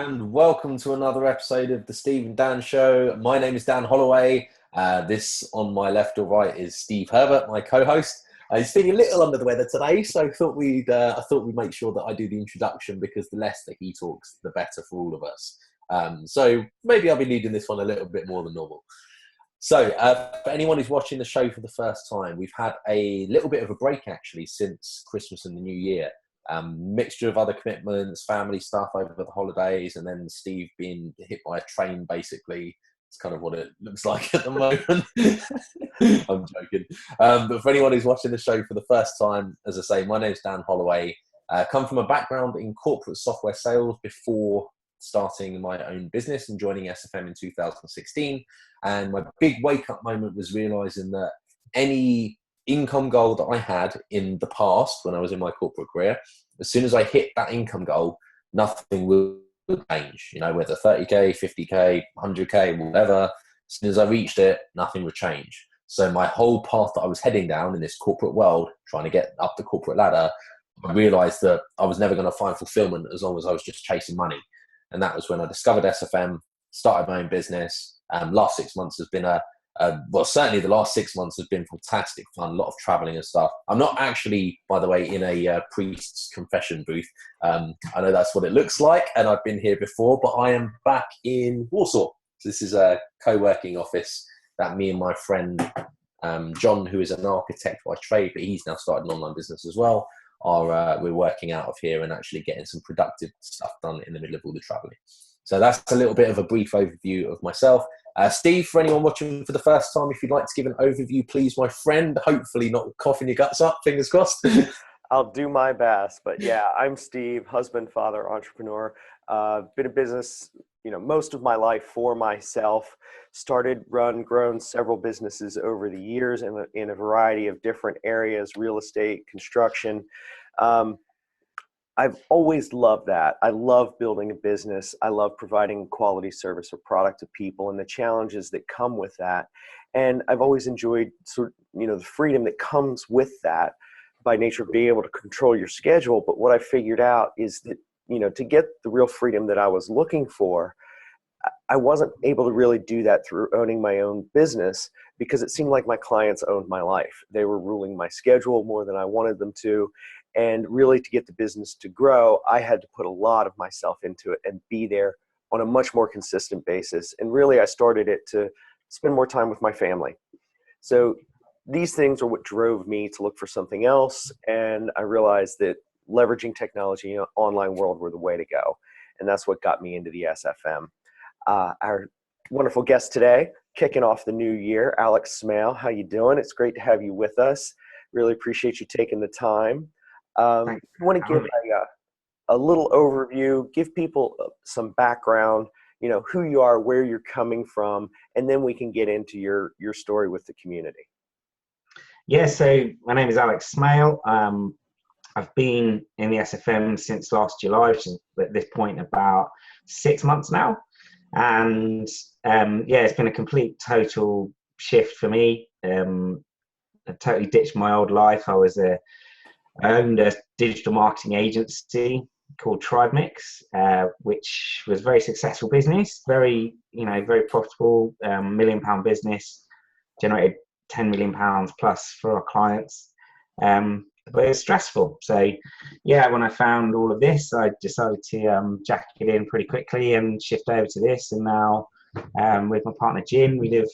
and welcome to another episode of the Steve and Dan Show. My name is Dan Holloway. This on my left or right is Steve Herbert, my co-host. He's feeling a little under the weather today, so I thought we'd make sure that I do the introduction because the less that he talks, the better for all of us. So maybe I'll be leading this one a little bit more than normal. So for anyone who's watching the show for the first time, we've had a little bit of a break actually since Christmas and the New Year. Mixture of other commitments, family stuff over the holidays, and then Steve being hit by a train, basically. It's kind of what it looks like at the moment. I'm joking. But for anyone who's watching the show for the first time, as I say, my name's Dan Holloway. Come from a background in corporate software sales before starting my own business and joining SFM in 2016. And my big wake-up moment was realising that any income goal that I had in the past when I was in my corporate career, as soon as I hit that income goal, nothing would change. You know, whether 30k, 50k, 100k, whatever, as soon as I reached it, nothing would change. So my whole path that I was heading down in this corporate world, trying to get up the corporate ladder, I realized that I was never going to find fulfillment as long as I was just chasing money. And that was when I discovered SFM, started my own business. Last 6 months has been well, certainly the last 6 months has been fantastic fun, a lot of traveling and stuff. I'm not actually, by the way, in a priest's confession booth. I know that's what it looks like, and I've been here before, but I am back in Warsaw. So this is a co-working office that me and my friend John, who is an architect by trade, but he's now started an online business as well, we're working out of here and actually getting some productive stuff done in the middle of all the traveling. So that's a little bit of a brief overview of myself. Steve, for anyone watching for the first time, if you'd like to give an overview, please, my friend, hopefully not coughing your guts up, fingers crossed. I'll do my best, but yeah, I'm Steve, husband, father, entrepreneur. Been in business, most of my life for myself. Started, run, grown several businesses over the years in a variety of different areas, real estate, construction. I've always loved that. I love building a business. I love providing quality service or product to people and the challenges that come with that. And I've always enjoyed the freedom that comes with that by nature of being able to control your schedule. But what I figured out is that, to get the real freedom that I was looking for, I wasn't able to really do that through owning my own business because it seemed like my clients owned my life. They were ruling my schedule more than I wanted them to. And really, to get the business to grow, I had to put a lot of myself into it and be there on a much more consistent basis. And really, I started it to spend more time with my family. So these things are what drove me to look for something else. And I realized that leveraging technology in an online world were the way to go. And that's what got me into the SFM. Our wonderful guest today, kicking off the new year, Alex Smale. How you doing? It's great to have you with us. Really appreciate you taking the time. I want to give a little overview, give people some background, who you are, where you're coming from, and then we can get into your story with the community. Yeah, so my name is Alex Smale. I've been in the SFM since last July, which is at this point about 6 months now. And it's been a complete total shift for me. I totally ditched my old life. I owned a digital marketing agency called TribeMix, which was a very successful business, very profitable, £1 million business, generated £10 million plus for our clients. But it was stressful. So yeah, when I found all of this, I decided to jack it in pretty quickly and shift over to this. And now with my partner Jim, we live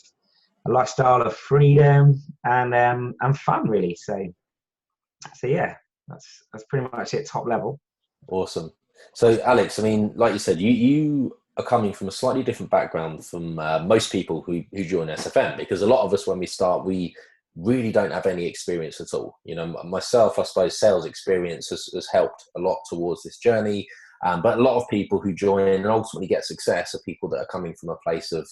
a lifestyle of freedom and fun, really. So yeah, that's pretty much it, top level. Awesome. So Alex, I mean, like you said, you are coming from a slightly different background from most people who join SFM, because a lot of us, when we start, we really don't have any experience at all. Myself, I suppose sales experience has helped a lot towards this journey. But a lot of people who join and ultimately get success are people that are coming from a place of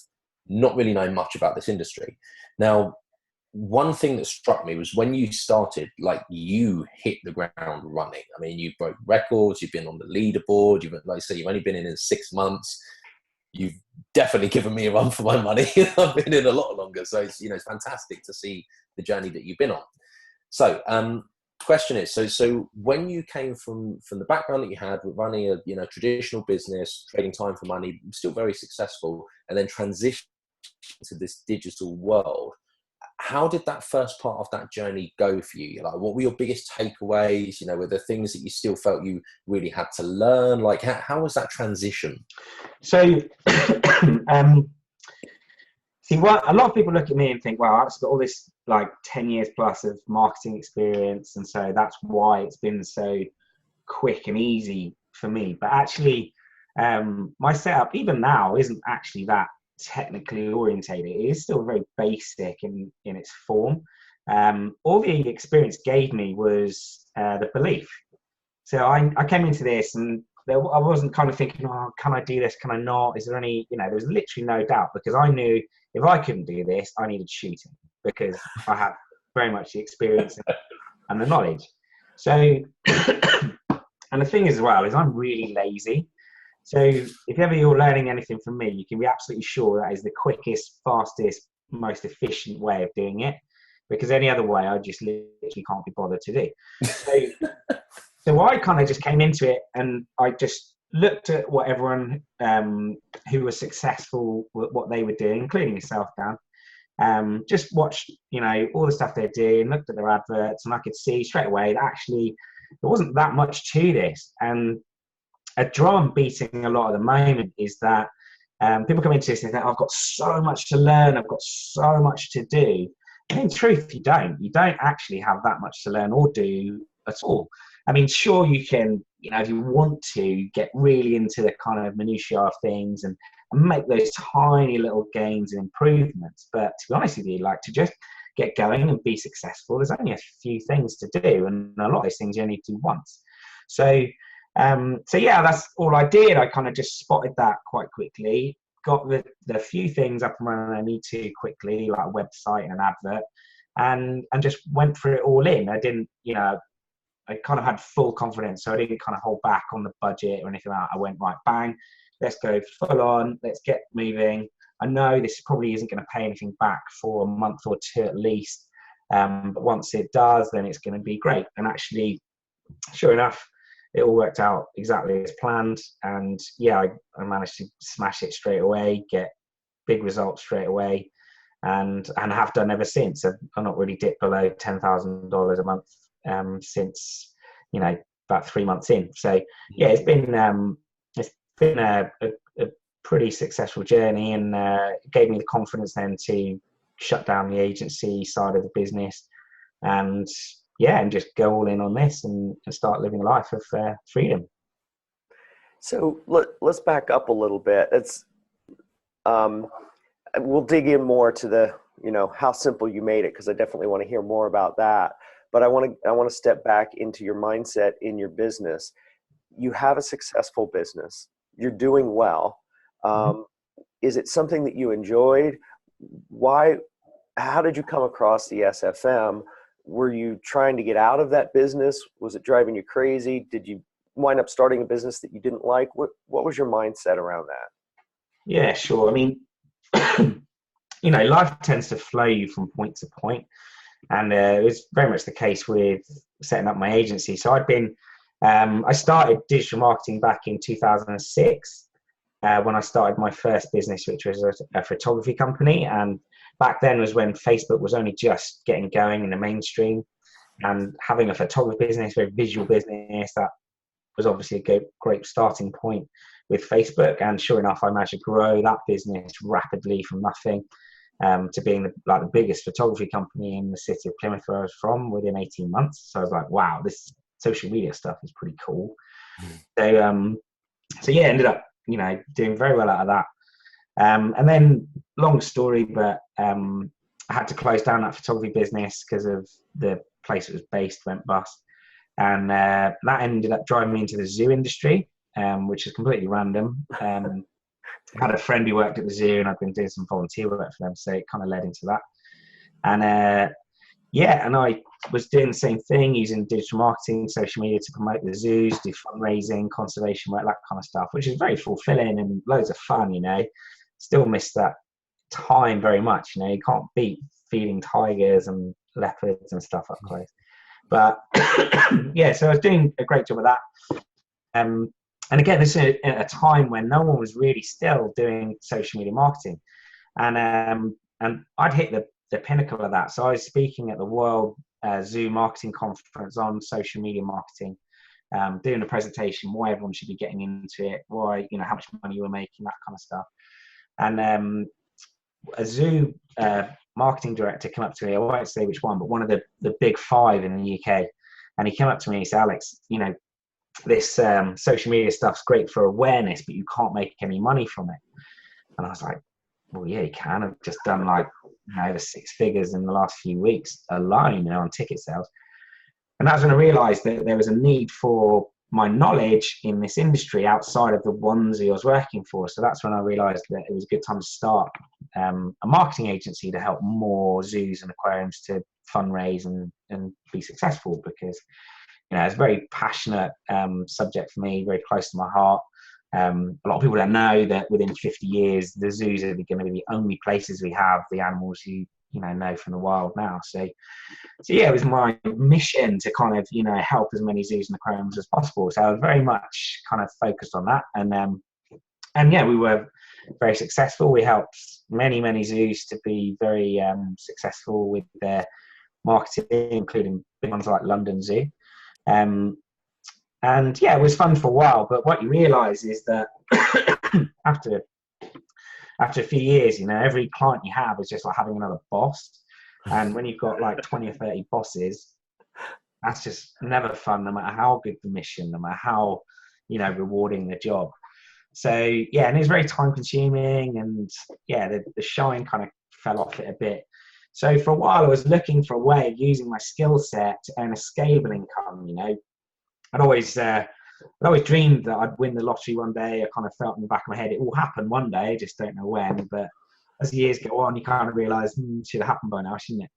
not really knowing much about this industry. Now, one thing that struck me was when you started, like, you hit the ground running. I mean, you broke records, you've been on the leaderboard, like I said, you've only been in 6 months. You've definitely given me a run for my money. I've been in a lot longer. So it's fantastic to see the journey that you've been on. So question is, so when you came from the background that you had with running a traditional business, trading time for money, still very successful, and then transition to this digital world, how did that first part of that journey go for you? Like, what were your biggest takeaways? Were there things that you still felt you really had to learn? Like, how was that transition? So, see, what a lot of people look at me and think, "Wow, I've got all this like 10 years plus of marketing experience, and so that's why it's been so quick and easy for me." But actually, my setup, even now, isn't actually that technically orientated. It is still very basic in its form. All the experience gave me was the belief. So I came into this and I wasn't kind of thinking, oh, can I do this? Can I not? Is there any, there was literally no doubt, because I knew if I couldn't do this, I needed shooting, because I had very much the experience and the knowledge. So, and the thing as well is I'm really lazy. So if ever you're learning anything from me, you can be absolutely sure that is the quickest, fastest, most efficient way of doing it, because any other way I just literally can't be bothered to do. So I kind of just came into it and I just looked at what everyone who was successful, what they were doing, including yourself, Dan. Just watched, all the stuff they're doing, looked at their adverts, and I could see straight away that actually there wasn't that much to this. And a drum beating a lot at the moment is that people come into this and think, I've got so much to learn, I've got so much to do. And in truth, you don't. You don't actually have that much to learn or do at all. I mean, sure, you can, if you want to get really into the kind of minutiae of things and make those tiny little gains and improvements. But to be honest with you, like, to just get going and be successful, there's only a few things to do. And a lot of those things you only do once. So yeah, that's all I did. I kind of just spotted that quite quickly, got the few things up and running I need to quickly, like a website and an advert, and just went for it all in. I didn't, I kind of had full confidence, so I didn't kind of hold back on the budget or anything like that. I went, right, bang, let's go full on, let's get moving. I know this probably isn't going to pay anything back for a month or two at least, but once it does, then it's going to be great. And actually, sure enough, it all worked out exactly as planned. And yeah, I managed to smash it straight away, get big results straight away, and have done ever since. I've not really dipped below $10,000 a month since, about 3 months in. So yeah, it's been a pretty successful journey, and gave me the confidence then to shut down the agency side of the business, and just go all in on this and start living a life of freedom. So let's back up a little bit. We'll dig in more to the, how simple you made it, because I definitely want to hear more about that. But I want to step back into your mindset in your business. You have a successful business. You're doing well. Is it something that you enjoyed? Why? How did you come across the SFM? Were you trying to get out of that business? Was it driving you crazy? Did you wind up starting a business that you didn't like? What was your mindset around that? Yeah, sure. I mean, life tends to flow you from point to point. And it was very much the case with setting up my agency. So I started digital marketing back in 2006 when I started my first business, which was a photography company. And back then was when Facebook was only just getting going in the mainstream, and having a photography business, very visual business, that was obviously a great starting point with Facebook. And sure enough, I managed to grow that business rapidly from nothing to being the biggest photography company in the city of Plymouth, where I was from, within 18 months. So I was like, wow, this social media stuff is pretty cool. So yeah, ended up, doing very well out of that. And then, long story, but I had to close down that photography business because of the place it was based went bust. And that ended up driving me into the zoo industry, which is completely random. I had a friend who worked at the zoo, and I'd been doing some volunteer work for them, so it kind of led into that. And and I was doing the same thing, using digital marketing, social media to promote the zoos, do fundraising, conservation work, that kind of stuff, which is very fulfilling and loads of fun. Still miss that time very much. You can't beat feeding tigers and leopards and stuff up close. But yeah, so I was doing a great job of that. And again, this is at a time when no one was really still doing social media marketing. And I'd hit the pinnacle of that. So I was speaking at the World Zoo Marketing Conference on social media marketing, doing a presentation why everyone should be getting into it, why, how much money you were making, that kind of stuff. And a zoo marketing director came up to me, I won't say which one, but one of the big five in the UK. And he came up to me and he said, Alex, this social media stuff's great for awareness, but you can't make any money from it. And I was like, well, yeah, you can. I've just done over 6 figures in the last few weeks alone, on ticket sales. And that's when I realized that there was a need for my knowledge in this industry outside of the onesie I was working for. So that's when I realized that it was a good time to start a marketing agency to help more zoos and aquariums to fundraise and be successful, because it's a very passionate subject for me, very close to my heart. A lot of people don't know that within 50 years, the zoos are going to be the only places we have the animals you know from the wild now. So yeah, it was my mission to kind of help as many zoos and aquariums as possible. So I was very much kind of focused on that, and yeah, we were very successful. We helped many zoos to be very successful with their marketing, including big ones like London Zoo. And yeah, it was fun for a while, but what you realise is that after a few years, every client you have is just like having another boss. And when you've got like 20 or 30 bosses, that's just never fun, no matter how good the mission, no matter how, rewarding the job. So yeah, and it was very time consuming, and yeah, the shine kind of fell off it a bit. So for a while, I was looking for a way of using my skill set to earn a scalable income. I'd always dreamed that I'd win the lottery one day. I kind of felt in the back of my head it will happen one day, I just don't know when. But as the years go on, you kind of realise it should have happened by now, shouldn't it?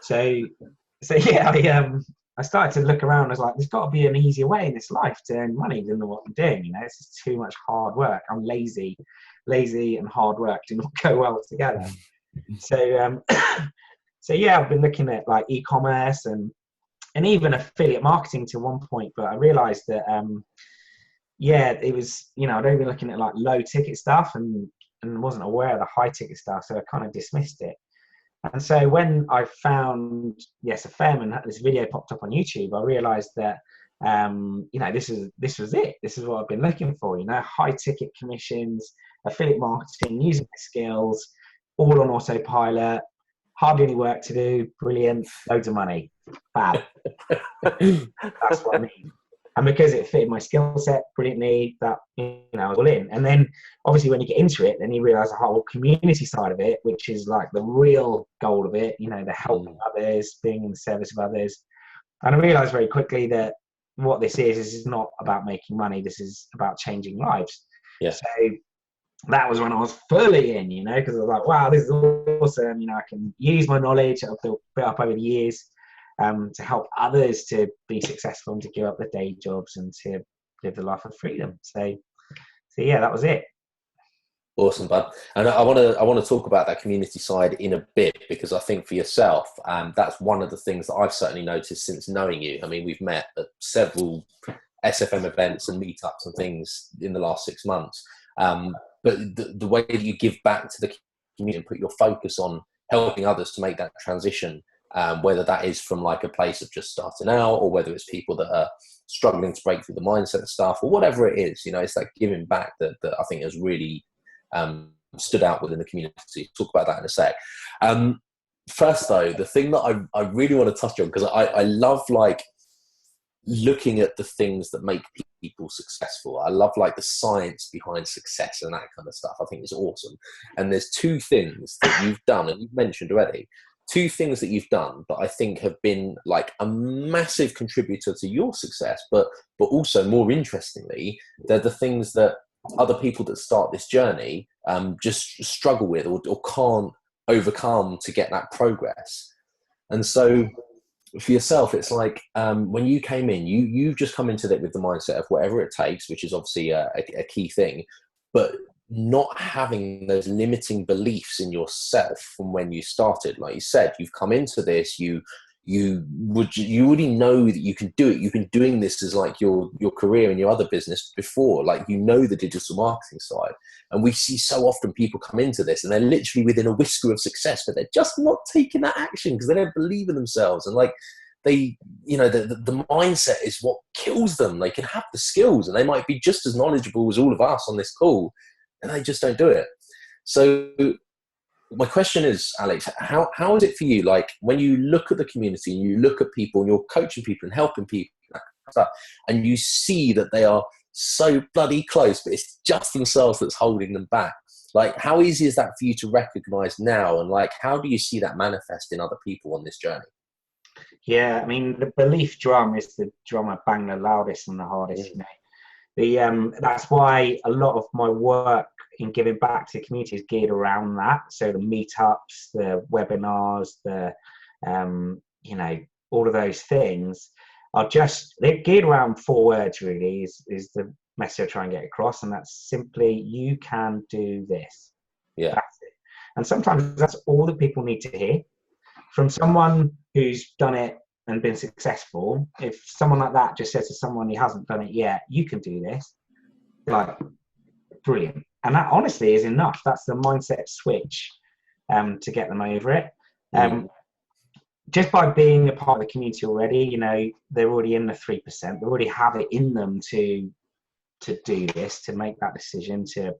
So yeah, I started to look around. I was like, there's got to be an easier way in this life to earn money than what I'm doing. This is too much hard work. I'm lazy and hard work do not go well together. So so yeah, I've been looking at like e-commerce and even affiliate marketing to one point, but I realized that it was I'd only been looking at like low ticket stuff and wasn't aware of the high ticket stuff, so I kind of dismissed it. And so when I found Yes FM and this video popped up on YouTube, I realized that this was it. This is what I've been looking for. High ticket commissions, affiliate marketing, using my skills, all on autopilot, hardly any work to do, brilliant, loads of money, fab. That's what I mean. And because it fitted my skill set brilliantly, that I was all in. And then obviously when you get into it, then you realize the whole community side of it, which is like the real goal of it, the helping others, being in the service of others. And I realized very quickly that what this is not about making money. This is about changing lives. Yeah. So that was when I was fully in, because I was like, wow, this is awesome. I can use my knowledge I've built up over the years to help others to be successful and to give up their day jobs and to live the life of freedom. So yeah, that was it. Awesome, bud. And I want to talk about that community side in a bit, because I think for yourself, that's one of the things that I've certainly noticed since knowing you. I mean, we've met at several SFM events and meetups and things in the last 6 months. But the way that you give back to the community and put your focus on helping others to make that transition, whether that is from like a place of just starting out, or whether it's people that are struggling to break through the mindset stuff, or whatever it is, it's that giving back that I think has really stood out within the community. Talk about that in a sec. First though, the thing that I really want to touch on, because I love like looking at the things that make people successful. I love like the science behind success and that kind of stuff. I think it's awesome. And there's 2 things that you've done, and you've mentioned already, 2 things that you've done that I think have been like a massive contributor to your success, but also more interestingly, they're the things that other people that start this journey just struggle with or can't overcome to get that progress. And so for yourself, it's like when you came in, you've just come into it with the mindset of whatever it takes, which is obviously a key thing, but not having those limiting beliefs in yourself from when you started. Like you said, you've come into this, you you already know that you can do it. You've been doing this as like your career and your other business before. Like, you know, the digital marketing side. And we see so often people come into this and they're literally within a whisker of success, but they're just not taking that action because they don't believe in themselves. And like, they, you know, the mindset is what kills them. They can have the skills and they might be just as knowledgeable as all of us on this call, and they just don't do it. So my question is, Alex, how is it for you? Like, when you look at the community and you look at people and you're coaching people and helping people, and you see that they are so bloody close, but it's just themselves that's holding them back. Like, how easy is that for you to recognize now? And like, how do you see that manifest in other people on this journey? Yeah, I mean, the belief drum is the drum I bang the loudest and the hardest. You know, that's why a lot of my work in giving back to the community is geared around that. So the meetups, the webinars, the you know, all of those things are they're geared around 4 words. Really, is the message I try and get across, and that's simply, you can do this. Yeah, that's it. And sometimes that's all that people need to hear from someone who's done it and been successful. If someone like that just says to someone who hasn't done it yet, you can do this, like, brilliant. And that honestly is enough. That's the mindset switch to get them over it. Just by being a part of the community already, you know, they're already in the 3%. They already have it in them to do this, to make that decision, to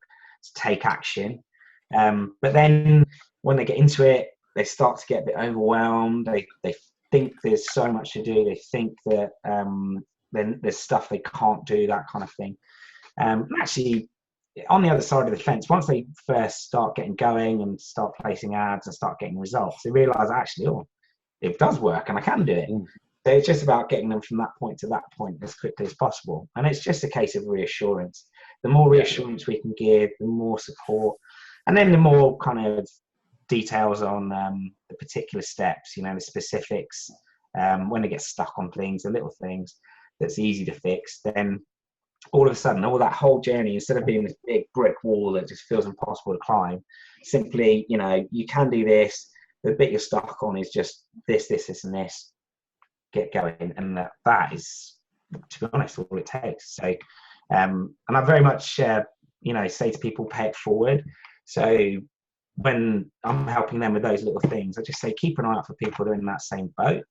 take action. But then when they get into it, they start to get a bit overwhelmed. They think there's so much to do. They think that then there's stuff they can't do, that kind of thing. Actually, on the other side of the fence, once they first start getting going and start placing ads and start getting results, they realize, actually, oh, it does work and I can do it. So it's just about getting them from that point to that point as quickly as possible. And it's just a case of reassurance. The more reassurance we can give, the more support, and then the more kind of details on the particular steps, you know, the specifics, when they get stuck on things, the little things that's easy to fix, then all of a sudden, all that whole journey, instead of being this big brick wall that just feels impossible to climb, simply, you know, you can do this. The bit you're stuck on is just this, and this. Get going, and that is, to be honest, all it takes. So, and I very much, you know, say to people, pay it forward. So when I'm helping them with those little things, I just say, keep an eye out for people that are in that same boat,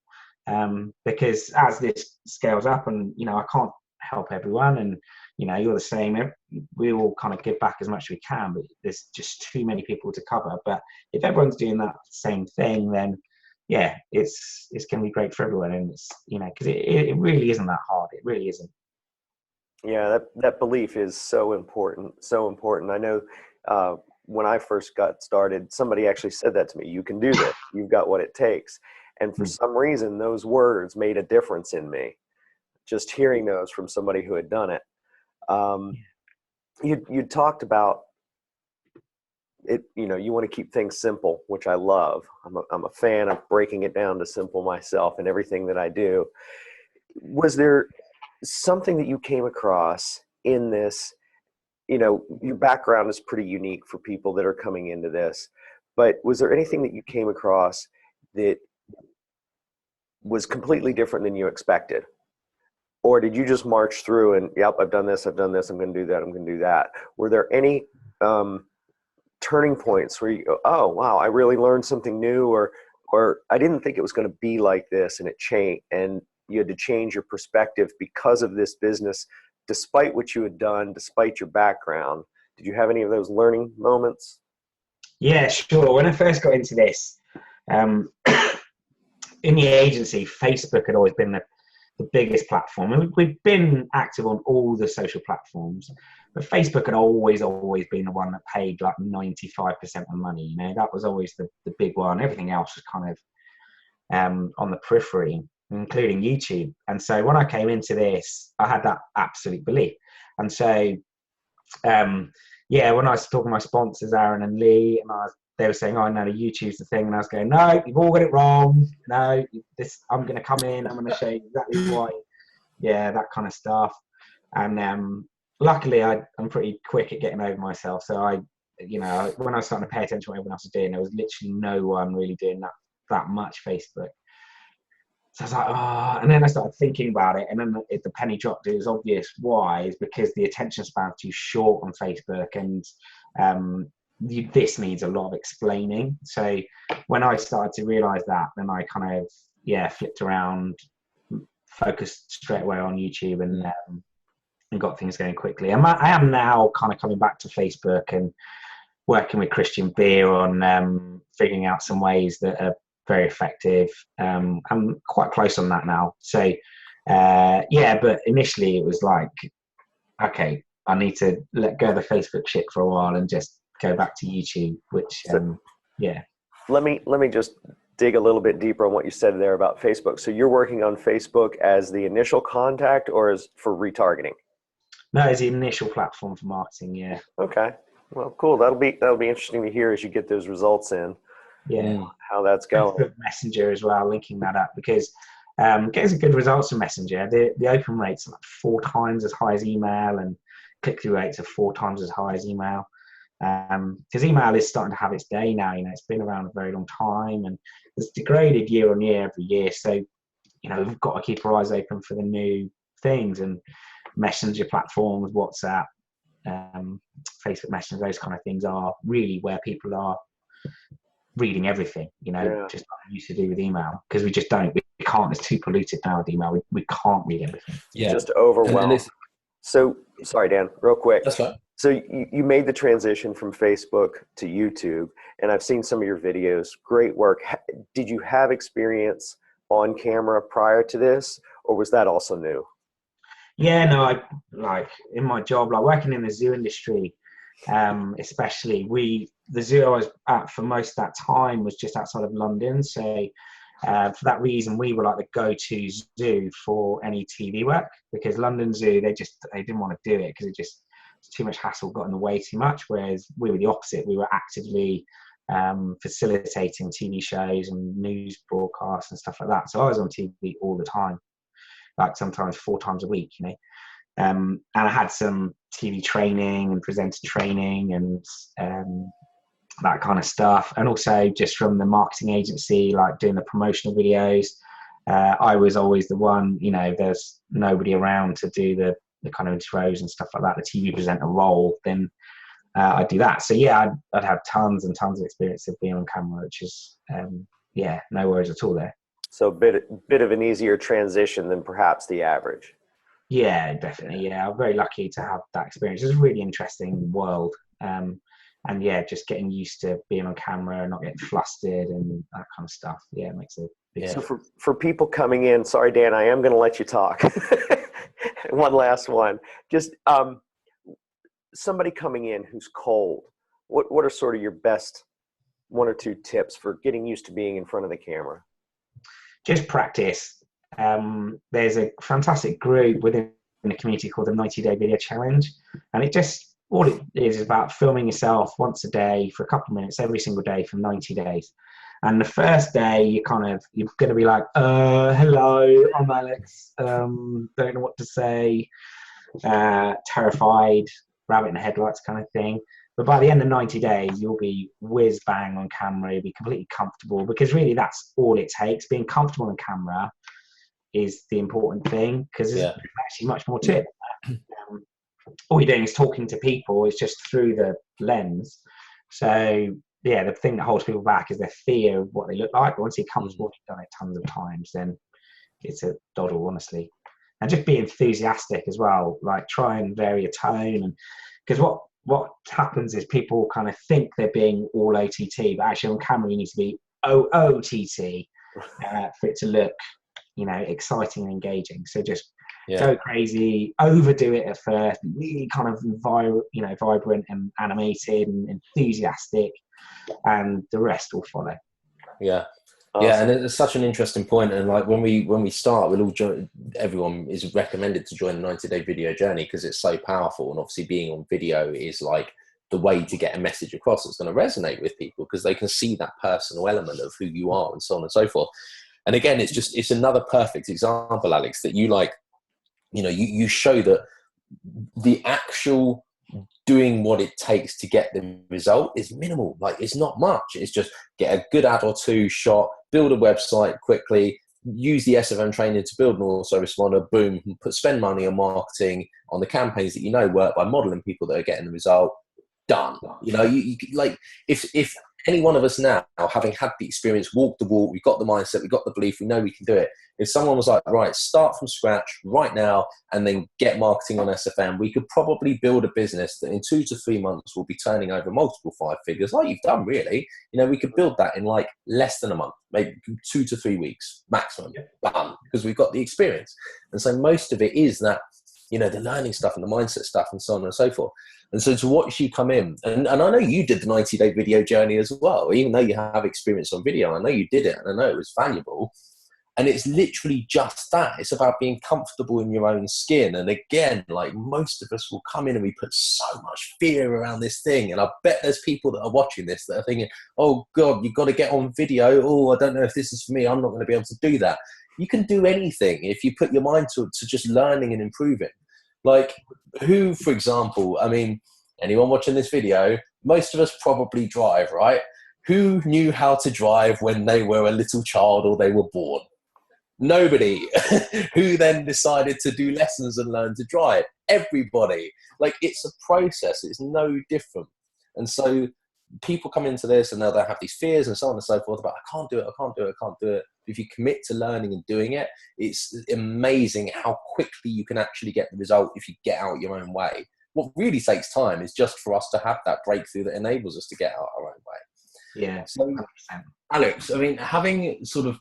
because as this scales up, and you know, I can't help everyone, and you know, you're the same. We all kind of give back as much as we can, but there's just too many people to cover. But if everyone's doing that same thing, then yeah, it's going to be great for everyone. And it's, you know, because it really isn't that hard. It really isn't. Yeah, that belief is so important. So important. I know when I first got started, somebody actually said that to me. You can do this. You've got what it takes. And for some reason, those words made a difference in me. Just hearing those from somebody who had done it. You talked about it, you know, you want to keep things simple, which I love. I'm a fan of breaking it down to simple myself and everything that I do. Was there something that you came across in this? You know, your background is pretty unique for people that are coming into this, but was there anything that you came across that was completely different than you expected? Or did you just march through and, yep, I've done this, I'm going to do that, I'm going to do that? Were there any turning points where you go, oh, wow, I really learned something new, or I didn't think it was going to be like this, and it changed, and you had to change your perspective because of this business, despite what you had done, despite your background? Did you have any of those learning moments? Yeah, sure. When I first got into this, in the agency, Facebook had always been the biggest platform. And we've been active on all the social platforms, but Facebook had always been the one that paid like 95% of the money. You know, that was always the big one. Everything else was kind of on the periphery, including YouTube. And so when I came into this, I had that absolute belief. And so, yeah, when I was talking to my sponsors, Aaron and Lee, and they were saying, oh, no, the YouTube's the thing. And I was going, no, you've all got it wrong. No, I'm going to come in. I'm going to show you exactly why. Yeah, that kind of stuff. And luckily, I'm pretty quick at getting over myself. So you know, when I was starting to pay attention to what everyone else was doing, there was literally no one really doing that much Facebook. So I was like, oh, and then I started thinking about it, and then the penny dropped. It was obvious why, is because the attention span is too short on Facebook, and this needs a lot of explaining. So when I started to realize that, then I kind of, flipped around, focused straight away on YouTube, and got things going quickly. I am now kind of coming back to Facebook and working with Christian Beer on figuring out some ways that are very effective. I'm quite close on that now. So, but initially it was like, okay, I need to let go of the Facebook shit for a while and just go back to YouTube, which, Let me just dig a little bit deeper on what you said there about Facebook. So you're working on Facebook as the initial contact or as for retargeting? No, it's the initial platform for marketing. Yeah. Okay. Well, cool. That'll be interesting to hear as you get those results in. Yeah. How that's going. Messenger as well, linking that up, because getting some good results from Messenger. The open rates are like 4 times as high as email, and click-through rates are 4 times as high as email. Because email is starting to have its day now. It's been around a very long time, and it's degraded year on year every year. So, we've got to keep our eyes open for the new things, and Messenger platforms, WhatsApp, Facebook Messenger, those kind of things are really where people are reading everything, just like we used to do with email, because we can't, it's too polluted now with email. We can't read everything. Yeah. Just overwhelmed. So, sorry, Dan, real quick. That's fine. So you made the transition from Facebook to YouTube, and I've seen some of your videos. Great work. Did you have experience on camera prior to this, or was that also new? Yeah, no, I like in my job, like working in the zoo industry, especially the zoo I was at for most of that time was just outside of London. So for that reason, we were like the go-to zoo for any TV work, because London Zoo, they didn't want to do it because it's too much hassle, got in the way too much. Whereas we were the opposite. We were actively facilitating TV shows and news broadcasts and stuff like that. So I was on TV all the time, like sometimes 4 times a week, and I had some TV training and presenter training and that kind of stuff. And also just from the marketing agency, like doing the promotional videos, I was always the one, there's nobody around to do the kind of intros and stuff like that, the TV presenter role, then I'd do that. So yeah, I'd have tons and tons of experience of being on camera, which is, no worries at all there. So a bit of an easier transition than perhaps the average. Yeah, definitely. Yeah, I'm very lucky to have that experience. It's a really interesting world. And yeah, just getting used to being on camera and not getting flustered and that kind of stuff. Yeah, it makes a big difference. So for people coming in, sorry, Dan, I am going to let you talk. One last one. Just somebody coming in who's cold, what are sort of your best 1 or 2 tips for getting used to being in front of the camera? Just practice. There's a fantastic group within the community called the 90-Day Video Challenge, and all it is about filming yourself once a day for a couple of minutes every single day for 90 days. And the first day you're going to be like, hello, I'm Alex, don't know what to say, terrified, rabbit in the headlights kind of thing. But by the end of 90 days, you'll be whiz bang on camera. You'll be completely comfortable, because really that's all it takes. Being comfortable on camera is the important thing, because there's actually much more to it. All you're doing is talking to people. It's just through the lens. So yeah, the thing that holds people back is their fear of what they look like. But once you're comfortable, you've done it tons of times, then it's a doddle, honestly. And just be enthusiastic as well. Like try and vary your tone, and because what happens is people kind of think they're being all OTT, but actually on camera you need to be OOTT for it to look, exciting and engaging. So just go crazy, overdo it at first, really kind of vibrant and animated and enthusiastic, and the rest will follow. Yeah. Awesome. Yeah, and it's such an interesting point. And like when we start, everyone is recommended to join the 90-day video journey because it's so powerful. And obviously being on video is like the way to get a message across that's going to resonate with people, because they can see that personal element of who you are and so on and so forth. And again, it's another perfect example, Alex, that you show that the actual doing what it takes to get the result is minimal. Like it's not much. It's just get a good ad or 2 shot, build a website quickly, use the SFM training to build an autoresponder, boom, spend money on marketing, on the campaigns that you know work by modeling people that are getting the result, done. You know, you like, if any one of us now, having had the experience, walk the walk, we've got the mindset, we've got the belief, we know we can do it. If someone was like, right, start from scratch right now and then get marketing on SFM, we could probably build a business that in 2 to 3 months will be turning over multiple 5 figures, like you've done really. You know, we could build that in like less than a month, maybe 2 to 3 weeks maximum, done, because we've got the experience. And so most of it is that, you know, the learning stuff and the mindset stuff and so on and so forth. And so to watch you come in, and I know you did the 90-day video journey as well, even though you have experience on video, I know you did it and I know it was valuable. And it's literally just that. It's about being comfortable in your own skin. And again, like most of us will come in and we put so much fear around this thing. And I bet there's people that are watching this that are thinking, oh God, you've got to get on video. Oh, I don't know if this is for me. I'm not going to be able to do that. You can do anything if you put your mind to just learning and improving. Like who, for example, I mean, anyone watching this video, most of us probably drive, right? Who knew how to drive when they were a little child or they were born? Nobody. Who then decided to do lessons and learn to drive? Everybody. Like it's a process. It's no different. And so people come into this and they'll have these fears and so on and so forth about, I can't do it, I can't do it, I can't do it. If you commit to learning and doing it, it's amazing how quickly you can actually get the result if you get out your own way. What really takes time is just for us to have that breakthrough that enables us to get out our own way. Yeah. So, 100%. Alex, I mean, having sort of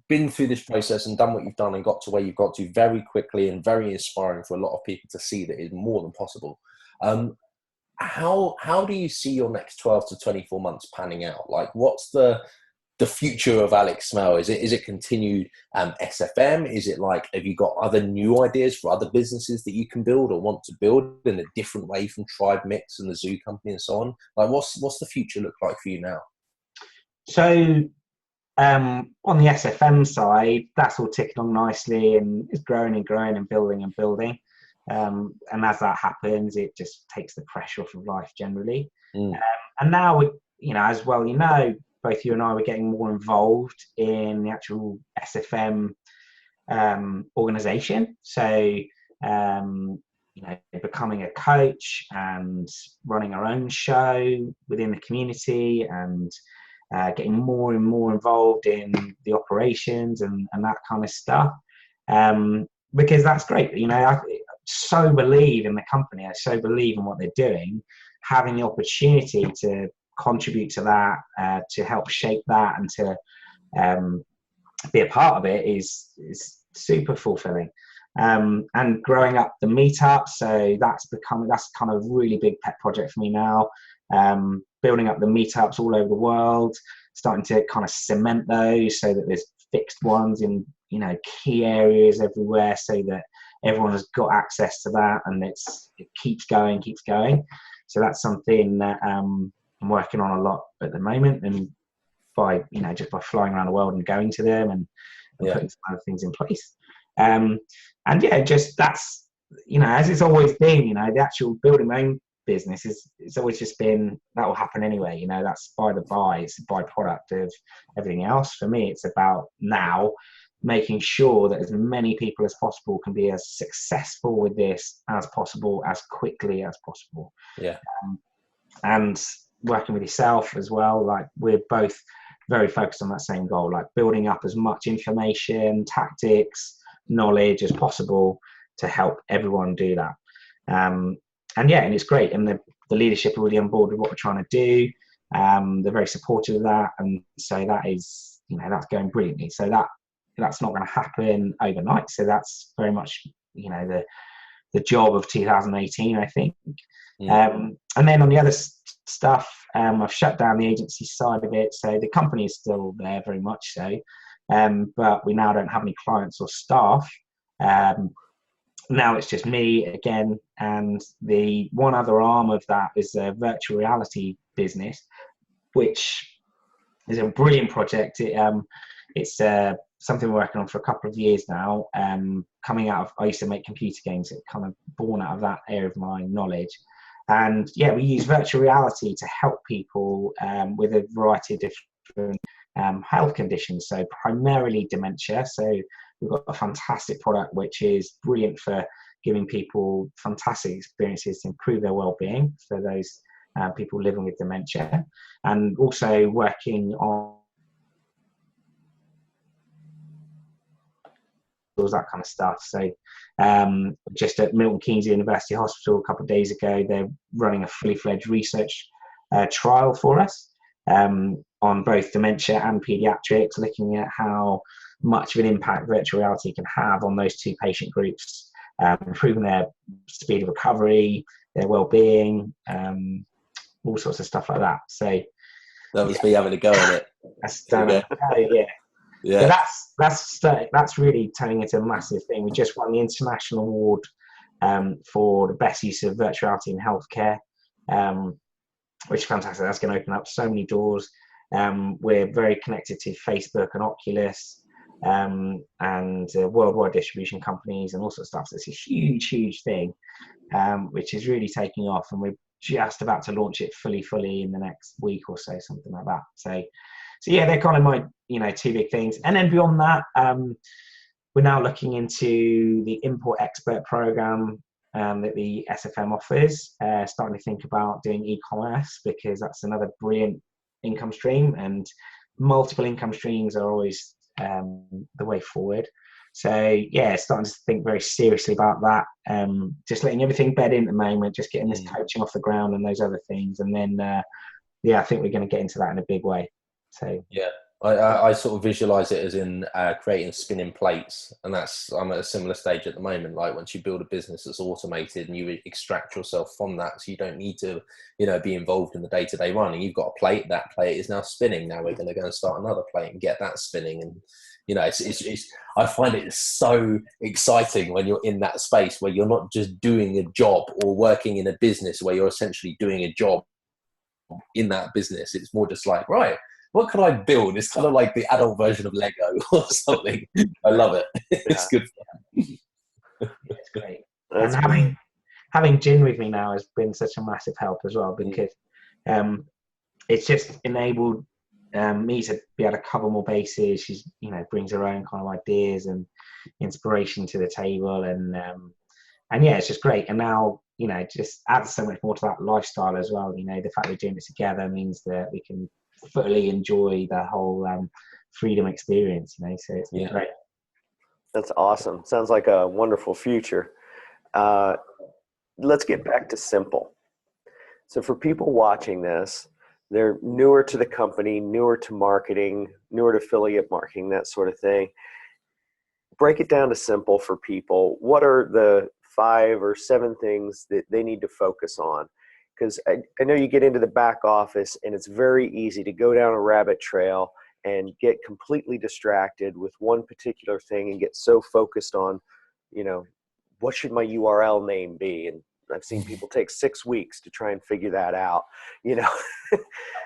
been through this process and done what you've done and got to where you've got to very quickly and very inspiring for a lot of people to see that is more than possible. How do you see your next 12 to 24 months panning out? Like, what's the future of Alex Smale? Is it continued SFM? Is it like, have you got other new ideas for other businesses that you can build or want to build in a different way from Tribe Mix and the Zoo Company and so on? Like, what's the future look like for you now? So on the SFM side, that's all ticking on nicely and it's growing and growing and building and building. And as that happens, it just takes the pressure off of life generally. And now, you know, as well, you know, both you and I were getting more involved in the actual SFM organization. So, you know, becoming a coach and running our own show within the community and getting more and more involved in the operations and that kind of stuff. Because that's great. You know, I so believe in the company. I so believe in what they're doing. Having the opportunity to contribute to that, to help shape that and to be a part of it is super fulfilling. And growing up the meetup, so that's kind of a really big pet project for me now. Building up the meetups all over the world, starting to kind of cement those so that there's fixed ones in, you know, key areas everywhere so that everyone has got access to that and it keeps going. So that's something that I'm working on a lot at the moment, and just by flying around the world and going to them and putting some other things in place. And yeah, just that's, you know, as it's always been, you know, the actual building my own business it's always just been that will happen anyway. You know, that's by the by, it's a byproduct of everything else. For me, it's about now making sure that as many people as possible can be as successful with this as possible, as quickly as possible. And working with yourself as well, like we're both very focused on that same goal, like building up as much information, tactics, knowledge as possible to help everyone do that. And it's great, and the leadership are really on board with what we're trying to do. They're very supportive of that, and so that is, you know, that's going brilliantly. So that's not going to happen overnight. So that's very much, you know, the job of 2018, I think. And then on the other stuff, I've shut down the agency side of it. So the company is still there, very much so, but we now don't have any clients or staff. Now it's just me again, and the one other arm of that is a virtual reality business, which is a brilliant project. It's something we're working on for a couple of years now. Coming out of, I used to make computer games, it kind of born out of that area of my knowledge. And yeah, we use virtual reality to help people with a variety of different health conditions, so primarily dementia. So we've got a fantastic product which is brilliant for giving people fantastic experiences to improve their well-being for those people living with dementia, and also working on that kind of stuff. So just at Milton Keynes University Hospital a couple of days ago, they're running a fully fledged research trial for us on both dementia and pediatrics, looking at how much of an impact virtual reality can have on those two patient groups, improving their speed of recovery, their well-being, all sorts of stuff like that. So that was me having a go at it. That's done. Yeah. Yeah. So that's really turning into a massive thing. We just won the international award for the best use of virtual reality in healthcare, which is fantastic. That's going to open up so many doors. We're very connected to Facebook and Oculus and worldwide distribution companies and all sorts of stuff. So it's a huge, huge thing, which is really taking off. And we're just about to launch it fully in the next week or so, something like that. So yeah, they're kind of my, two big things. And then beyond that, we're now looking into the import expert program that the SFM offers, starting to think about doing e-commerce, because that's another brilliant income stream, and multiple income streams are always the way forward. So yeah, starting to think very seriously about that. Just letting everything bed in at the moment, just getting this coaching off the ground and those other things. And then, I think we're going to get into that in a big way. So yeah, I sort of visualize it as in creating spinning plates, and I'm at a similar stage at the moment. Like once you build a business that's automated and you extract yourself from that, so you don't need to, be involved in the day-to-day running. You've got a plate, that plate is now spinning. Now we're going to go and start another plate and get that spinning. And it's I find it so exciting when you're in that space where you're not just doing a job or working in a business where you're essentially doing a job in that business. It's more just like, right, what can I build? It's kind of like the adult version of Lego or something. I love it. It's good fun. It's great. That's and having Jin with me now has been such a massive help as well, because it's just enabled me to be able to cover more bases. She's, brings her own kind of ideas and inspiration to the table, and yeah, it's just great. And now, just adds so much more to that lifestyle as well. The fact we're doing it together means that we can fully enjoy the whole freedom experience, so it's been great. That's awesome. Sounds like a wonderful future. Let's get back to simple. So for people watching this, they're newer to the company, newer to marketing, newer to affiliate marketing, that sort of thing. Break it down to simple for people. What are the 5 or 7 things that they need to focus on? Because I know you get into the back office and it's very easy to go down a rabbit trail and get completely distracted with one particular thing and get so focused on, what should my URL name be? And I've seen people take 6 weeks to try and figure that out,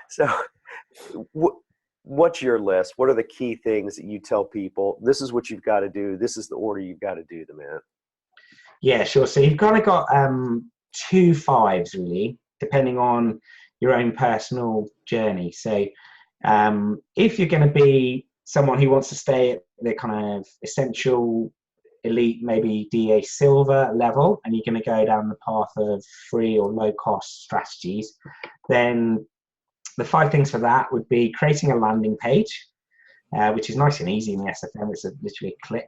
So what's your list? What are the key things that you tell people? This is what you've got to do. This is the order you've got to do them in. Yeah, sure. So you've kind of got 2 5s really, depending on your own personal journey. So if you're going to be someone who wants to stay at the kind of essential elite, maybe DA silver level, and you're going to go down the path of free or low cost strategies, then the 5 things for that would be creating a landing page, which is nice and easy in the SFM. It's literally a click.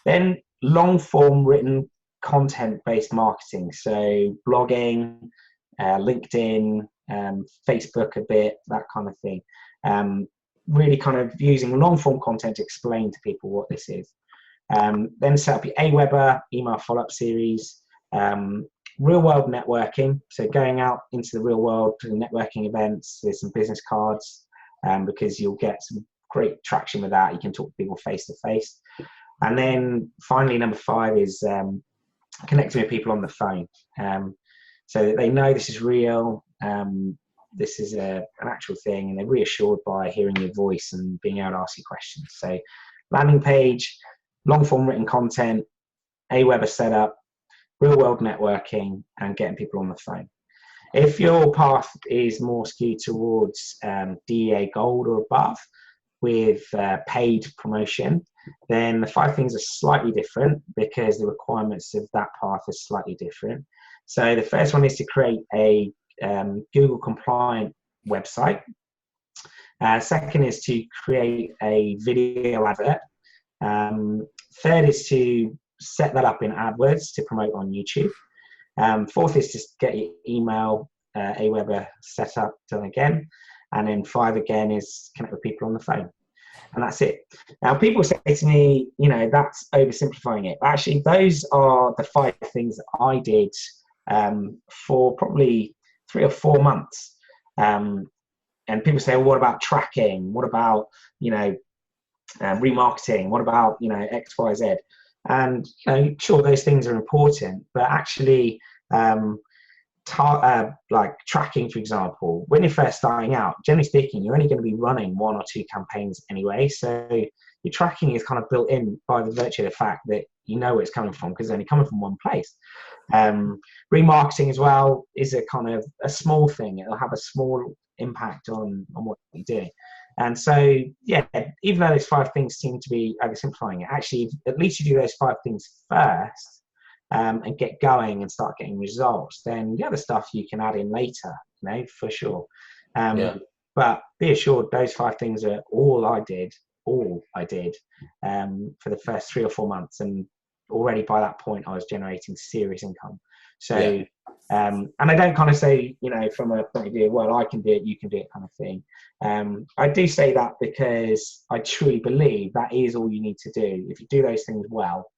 Then long form written content based marketing, so blogging, LinkedIn, Facebook a bit, that kind of thing. Really kind of using long form content to explain to people what this is. Then set up your AWeber email follow-up series, real world networking, so going out into the real world to networking events. There's some business cards, because you'll get some great traction with that. You can talk to people face to face. And then finally, number 5 is connecting with people on the phone, so that they know this is real, this is an actual thing, and they're reassured by hearing your voice and being able to ask you questions. So landing page, long form written content, AWeber setup, real world networking, and getting people on the phone. If your path is more skewed towards DEA Gold or above with paid promotion, then the 5 things are slightly different because the requirements of that path are slightly different. So the first one is to create a Google compliant website. Second is to create a video advert. Third is to set that up in AdWords to promote on YouTube. Fourth is to get your email Aweber set up, done again. And then 5 again is connect with people on the phone. And that's it. Now, people say to me, that's oversimplifying it. Actually, those are the 5 things that I did for probably 3 or 4 months. And people say, well, what about tracking? What about, remarketing? What about, X, Y, Z? And, sure, those things are important, but actually, like tracking, for example, when you're first starting out, generally speaking, you're only going to be running 1 or 2 campaigns anyway. So your tracking is kind of built in by the virtue of the fact that you know where it's coming from because it's only coming from one place. Remarketing as well is a kind of a small thing. It'll have a small impact on what you're doing. And so, yeah, even though those 5 things seem to be oversimplifying it, actually, at least you do those 5 things first. And get going and start getting results, then the other stuff you can add in later, for sure. But be assured, those 5 things are all I did for the first 3 or 4 months. And already by that point, I was generating serious income. So, and I don't kind of say, from a point of view, well, I can do it, you can do it kind of thing. I do say that because I truly believe that is all you need to do. If you do those things well,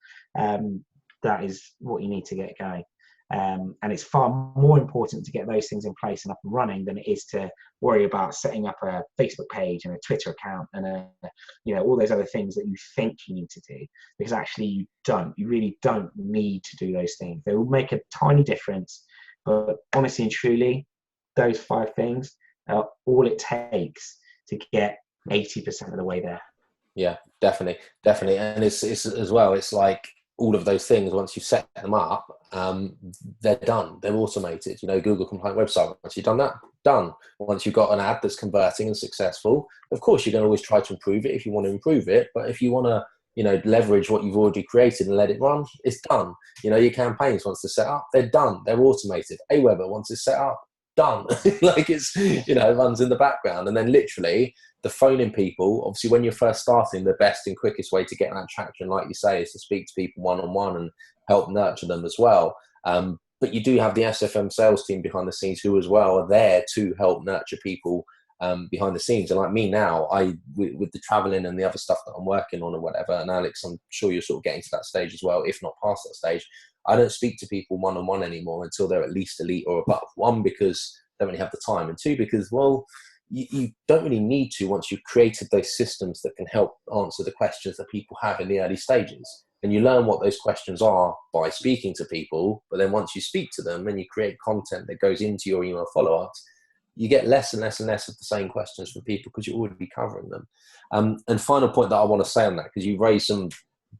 that is what you need to get going. And it's far more important to get those things in place and up and running than it is to worry about setting up a Facebook page and a Twitter account and all those other things that you think you need to do, because actually you really don't need to do those things. They will make a tiny difference, but honestly and truly, those 5 things are all it takes to get 80% of the way there. Yeah, definitely. And it's as well, it's like, all of those things, once you set them up, they're done. They're automated. Google compliant website. Once you've done that, done. Once you've got an ad that's converting and successful, of course you're going to always try to improve it if you want to improve it. But if you want to, leverage what you've already created and let it run, it's done. Your campaigns, once they're set up, they're done. They're automated. Aweber, once it's set up, done. Like it's, it runs in the background. And then literally the phoning people, obviously when you're first starting, the best and quickest way to get that traction, like you say, is to speak to people one-on-one and help nurture them as well. But you do have the SFM sales team behind the scenes who as well are there to help nurture people behind the scenes. And like me now, with the traveling and the other stuff that I'm working on or whatever, and Alex, I'm sure you're sort of getting to that stage as well, if not past that stage, I don't speak to people one-on-one anymore until they're at least elite or above. 1, because they don't really have the time, and 2, because, well, you don't really need to once you've created those systems that can help answer the questions that people have in the early stages. And you learn what those questions are by speaking to people. But then once you speak to them and you create content that goes into your email follow-ups, you get less and less and less of the same questions from people because you're already covering them. And final point that I want to say on that, because you raised some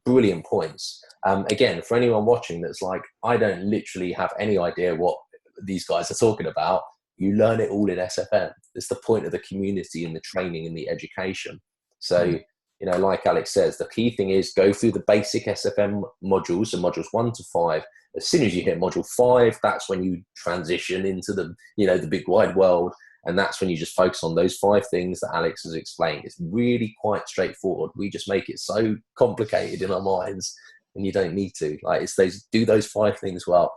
brilliant points. Again, for anyone watching that's like, I don't literally have any idea what these guys are talking about, you learn it all in SFM. It's the point of the community and the training and the education. So, like Alex says, the key thing is go through the basic SFM modules, so modules 1 to 5. As soon as you hit module 5, that's when you transition into the, the big wide world. And that's when you just focus on those 5 things that Alex has explained. It's really quite straightforward. We just make it so complicated in our minds, and you don't need to. Like, it's do those 5 things well.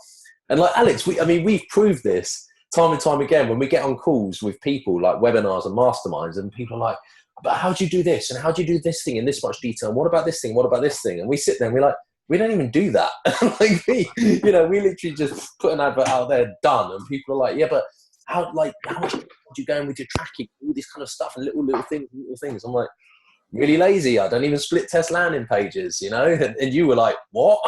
And like Alex, we've proved this time and time again when we get on calls with people, like webinars and masterminds, and people are like, but how do you do this? And how do you do this thing in this much detail? And what about this thing? What about this thing? And we sit there and we're like, we don't even do that. Like we literally just put an advert out there, done. And people are like, yeah, but how much are you going with your tracking? All this kind of stuff and little things. I'm like, really lazy. I don't even split test landing pages, and you were like, what?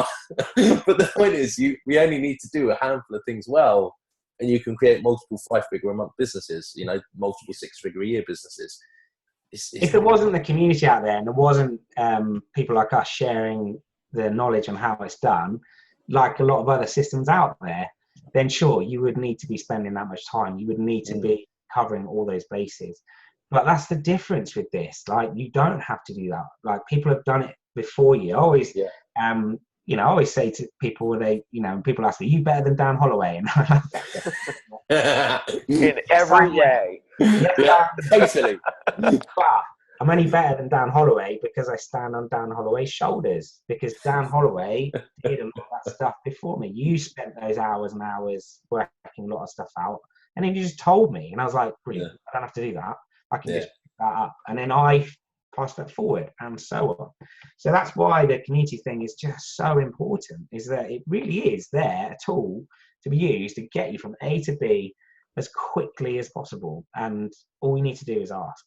But the point is, we only need to do a handful of things well, and you can create multiple 5-figure a month businesses, multiple 6-figure a year businesses. If there wasn't the community out there and there wasn't people like us sharing the knowledge on how it's done, like a lot of other systems out there, then sure, you would need to be spending that much time. You would need to be covering all those bases. But that's the difference with this. Like, you don't have to do that. Like, people have done it before you. I always, you know, I always say to people when they, you know, people ask me, "You better than Dan Holloway?" And in every way. Yeah, totally. But I'm only better than Dan Holloway because I stand on Dan Holloway's shoulders. Because Dan Holloway did a lot of that stuff before me. You spent those hours and hours working a lot of stuff out, and then you just told me, and I was like, "Brilliant! I don't have to do that. I can just pick that up." And then I pass that forward, and so on. So that's why the community thing is just so important. Is that it really is there, a tool to be used to get you from A to B as quickly as possible, and all you need to do is ask.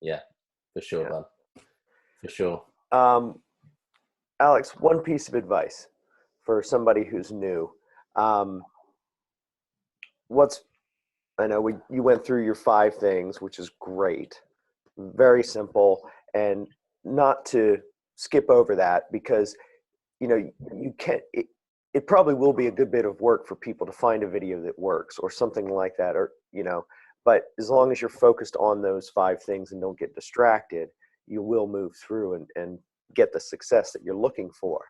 Yeah, for sure, man. For sure. Alex, one piece of advice for somebody who's new. I know you went through your 5 things, which is great, very simple, and not to skip over that, because you know you can't. It probably will be a good bit of work for people to find a video that works or something like that, or you know. But as long as you're focused on those 5 things and don't get distracted, you will move through and get the success that you're looking for.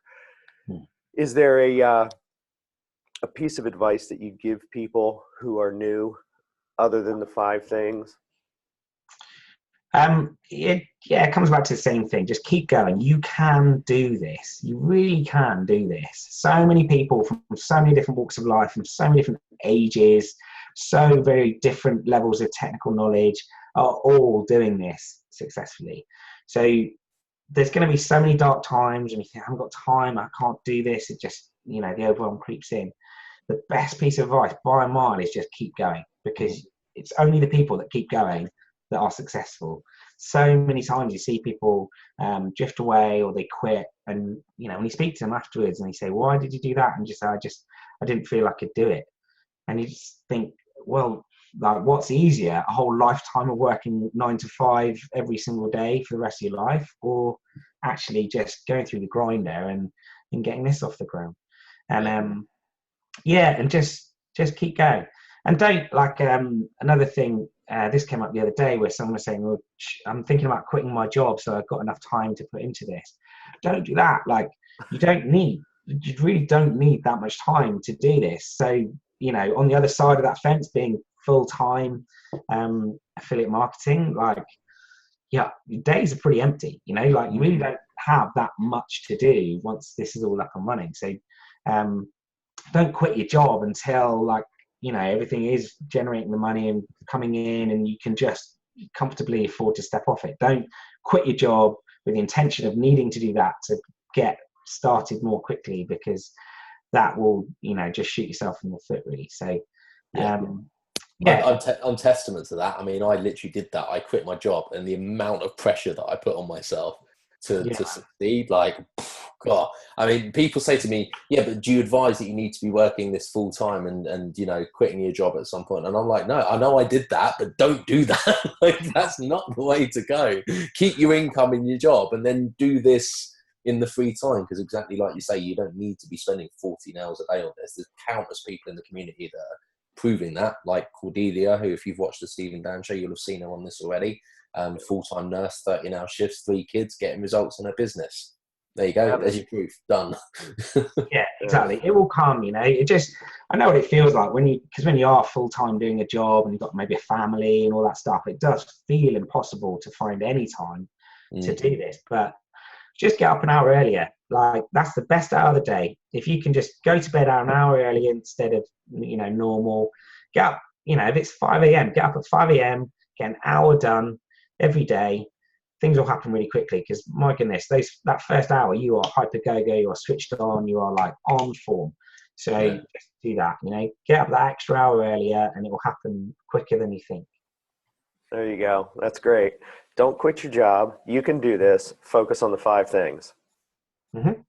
Is there a piece of advice that you give people who are new, other than the 5 things? It comes back to the same thing. Just keep going. You can do this. You really can do this. So many people from so many different walks of life, from so many different ages, so very different levels of technical knowledge are all doing this successfully. So there's going to be so many dark times and you think, I haven't got time, I can't do this. It just, you know, the overwhelm creeps in. The best piece of advice by a mile is just keep going, because it's only the people that keep going that are successful. So many times you see people drift away or they quit, and you know, when you speak to them afterwards and they say, "Why did you do that?" and just say, I didn't feel I could do it. And you just think, well, like, what's easier, a whole lifetime of working 9 to 5 every single day for the rest of your life, or actually just going through the grind there and getting this off the ground? And and just keep going. And don't, like, another thing, this came up the other day where someone was saying, well, I'm thinking about quitting my job, so I've got enough time to put into this. Don't do that. Like, you really don't need that much time to do this. So, you know, on the other side of that fence, being full-time affiliate marketing, like, yeah, your days are pretty empty, you know, like, you really don't have that much to do once this is all up and running. So don't quit your job until, like, you know, everything is generating the money and coming in and you can just comfortably afford to step off it. Don't quit your job with the intention of needing to do that to get started more quickly, because that will, you know, just shoot yourself in the foot, really. So I'm testament to that. I mean, I literally did that. I quit my job, and the amount of pressure that I put on myself to succeed, like, God. I mean, people say to me, yeah, but do you advise that you need to be working this full time and you know, quitting your job at some point? And I'm like, no, I know I did that, but don't do that. Like, that's not the way to go. Keep your income in your job and then do this in the free time, because exactly like you say, you don't need to be spending 14 hours a day on this. There's countless people in the community that are proving that, like Cordelia, who, if you've watched the Steve and Dan show, you'll have seen her on this already. Full-time nurse, 30-hour shifts, 3 kids, getting results in her business. There you go. There's your proof. Done. Yeah, exactly. It will come, you know. I know what it feels like because when you are full-time doing a job and you've got maybe a family and all that stuff, it does feel impossible to find any time to do this. But just get up an hour earlier. Like, that's the best hour of the day. If you can just go to bed an hour earlier instead of, you know, normal, get up, you know, if it's 5 a.m., get up at 5 a.m., get an hour done every day. Things will happen really quickly, because, my goodness, that first hour, you are hyper go-go, you are switched on, you are, like, on form. So just do that, you know, get up that extra hour earlier and it will happen quicker than you think. There you go. That's great. Don't quit your job. You can do this. Focus on the 5 things. Mm-hmm.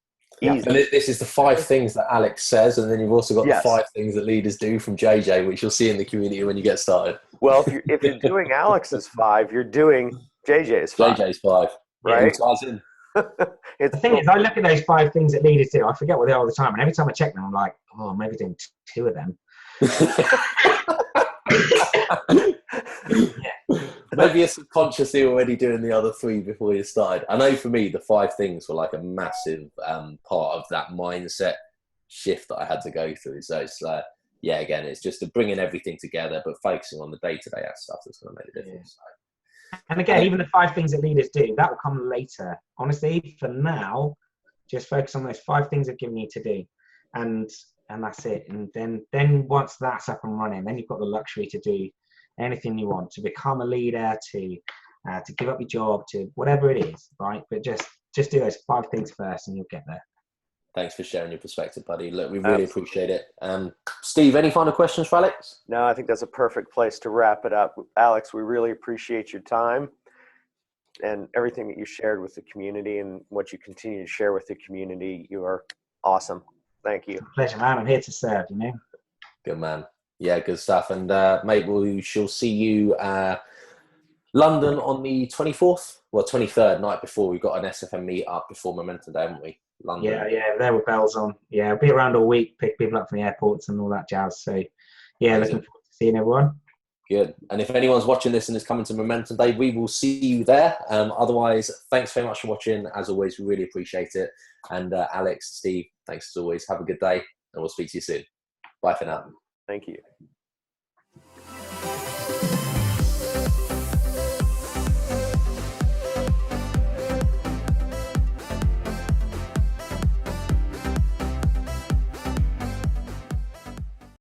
Easy. And this is the 5 things that Alex says, and then you've also got the 5 things that leaders do from JJ, which you'll see in the community when you get started. Well, if you're doing Alex's 5, you're doing JJ's 5. JJ's 5, right? It ties in. The thing is, I look at those 5 things that leaders do. I forget what they are all the time, and every time I check them, I'm like, oh, maybe doing 2 of them. Maybe you're subconsciously already doing the other 3 before you started. I know for me, the 5 things were like a massive part of that mindset shift that I had to go through. So it's yeah, again, it's just bringing everything together, but focusing on the day-to-day stuff that's going to make a difference. Yeah. And again, even the 5 things that leaders do, that will come later. Honestly, for now, just focus on those 5 things I've given you to do, and that's it. And then once that's up and running, then you've got the luxury to do anything you want, to become a leader, to give up your job, to whatever it is, right? But just do those 5 things first, and you'll get there. Thanks for sharing your perspective, buddy. Look, we really appreciate it. Steve, any final questions for Alex? No, I think that's a perfect place to wrap it up. Alex, we really appreciate your time and everything that you shared with the community and what you continue to share with the community. You are awesome. Thank you. It's a pleasure, man. I'm here to serve, you know. Good man. Yeah, good stuff. And mate, we shall see you London on the 24th, well, 23rd, night before. We've got an SFM meet up before Momentum Day, haven't we? London. Yeah, there were bells on. Yeah, I'll be around all week, pick people up from the airports and all that jazz. So, yeah, Amazing. looking forward to seeing everyone. Good. And if anyone's watching this and is coming to Momentum Day, we will see you there. Otherwise, thanks very much for watching. As always, we really appreciate it. And Alex, Steve, thanks as always. Have a good day, and we'll speak to you soon. Bye for now. Thank you.